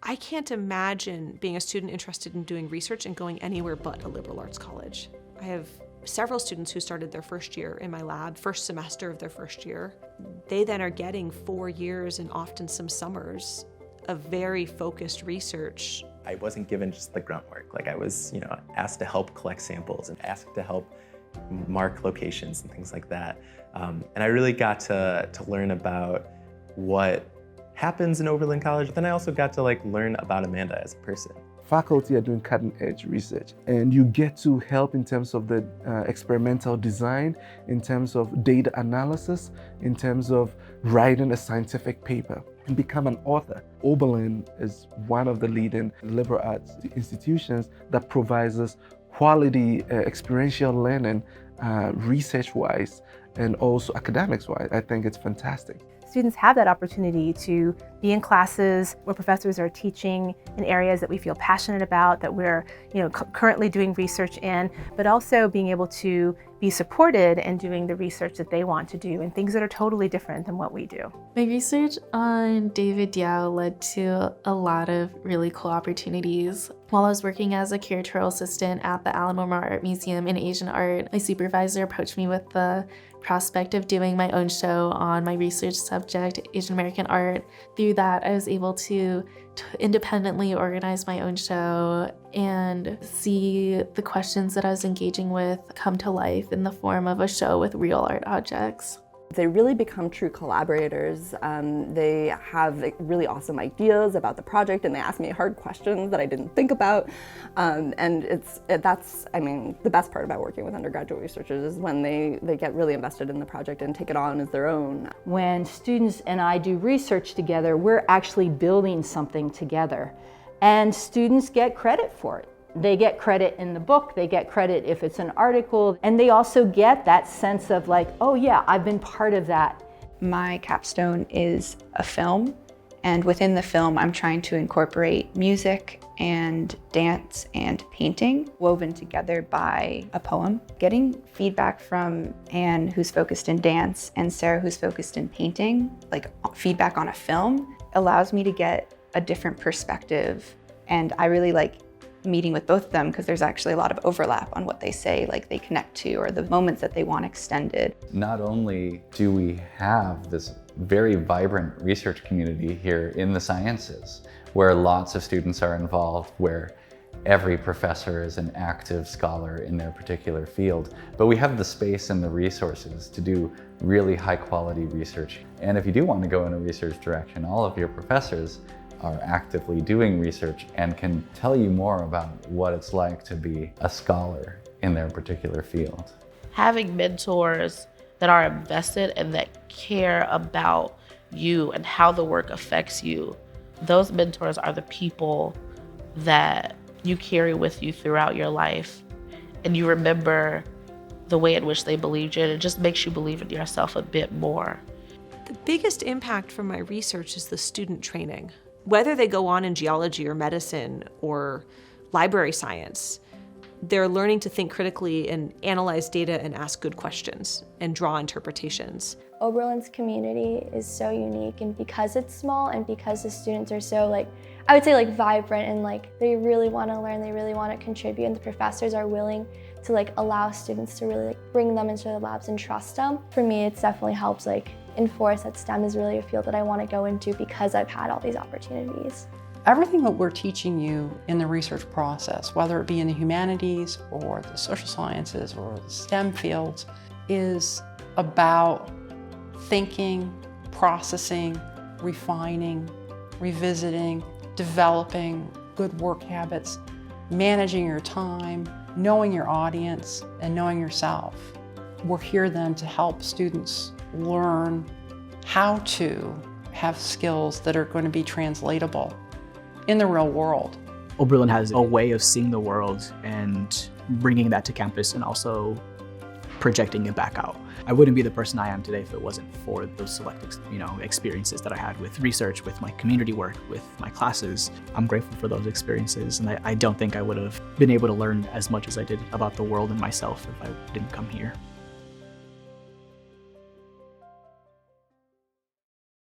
I can't imagine being a student interested in doing research and going anywhere but a liberal arts college. I have several students who started their first year in my lab, first semester of their first year. They then are getting 4 years and often some summers of very focused research. I wasn't given just the grunt work. Like I was, asked to help collect samples and asked to help mark locations and things like that. And I really got to learn about what happens in Oberlin College. Then I also got to learn about Amanda as a person. Faculty are doing cutting-edge research, and you get to help in terms of the experimental design, in terms of data analysis, in terms of writing a scientific paper, and become an author. Oberlin is one of the leading liberal arts institutions that provides us quality experiential learning, research-wise, and also academics-wise. I think it's fantastic. Students have that opportunity to be in classes where professors are teaching in areas that we feel passionate about, that we're currently doing research in, but also being able to be supported in doing the research that they want to do and things that are totally different than what we do. My research on David Yao led to a lot of really cool opportunities. While I was working as a curatorial assistant at the Alamo Art Museum in Asian art, my supervisor approached me with the prospect of doing my own show on my research subject, Asian American art. Through that, I was able to independently organize my own show and see the questions that I was engaging with come to life in the form of a show with real art objects. They really become true collaborators. They have really awesome ideas about the project, and they ask me hard questions that I didn't think about. And that's the best part about working with undergraduate researchers is when they get really invested in the project and take it on as their own. When students and I do research together, we're actually building something together, and students get credit for it. They get credit in the book, they get credit if it's an article, and they also get that sense of oh yeah, I've been part of that. My capstone is a film, and within the film I'm trying to incorporate music and dance and painting woven together by a poem. Getting feedback from Anne, who's focused in dance, and Sarah, who's focused in painting, feedback on a film, allows me to get a different perspective, and I really like meeting with both of them because there's actually a lot of overlap on what they say, they connect to, or the moments that they want extended. Not only do we have this very vibrant research community here in the sciences, where lots of students are involved, where every professor is an active scholar in their particular field, but we have the space and the resources to do really high quality research. And if you do want to go in a research direction, all of your professors are actively doing research and can tell you more about what it's like to be a scholar in their particular field. Having mentors that are invested and that care about you and how the work affects you, those mentors are the people that you carry with you throughout your life, and you remember the way in which they believed you, and it just makes you believe in yourself a bit more. The biggest impact from my research is the student training. Whether they go on in geology or medicine or library science, they're learning to think critically and analyze data and ask good questions and draw interpretations. Oberlin's community is so unique, and because it's small and because the students are so I would say vibrant and they really want to learn, they really want to contribute, and the professors are willing to allow students to really bring them into the labs and trust them. For me, it's definitely helped enforce that STEM is really a field that I want to go into because I've had all these opportunities. Everything that we're teaching you in the research process, whether it be in the humanities or the social sciences or the STEM fields, is about thinking, processing, refining, revisiting, developing good work habits, managing your time, knowing your audience, and knowing yourself. We're here then to help students learn how to have skills that are going to be translatable in the real world. Oberlin has a way of seeing the world and bringing that to campus and also projecting it back out. I wouldn't be the person I am today if it wasn't for those select experiences that I had with research, with my community work, with my classes. I'm grateful for those experiences, and I don't think I would have been able to learn as much as I did about the world and myself if I didn't come here.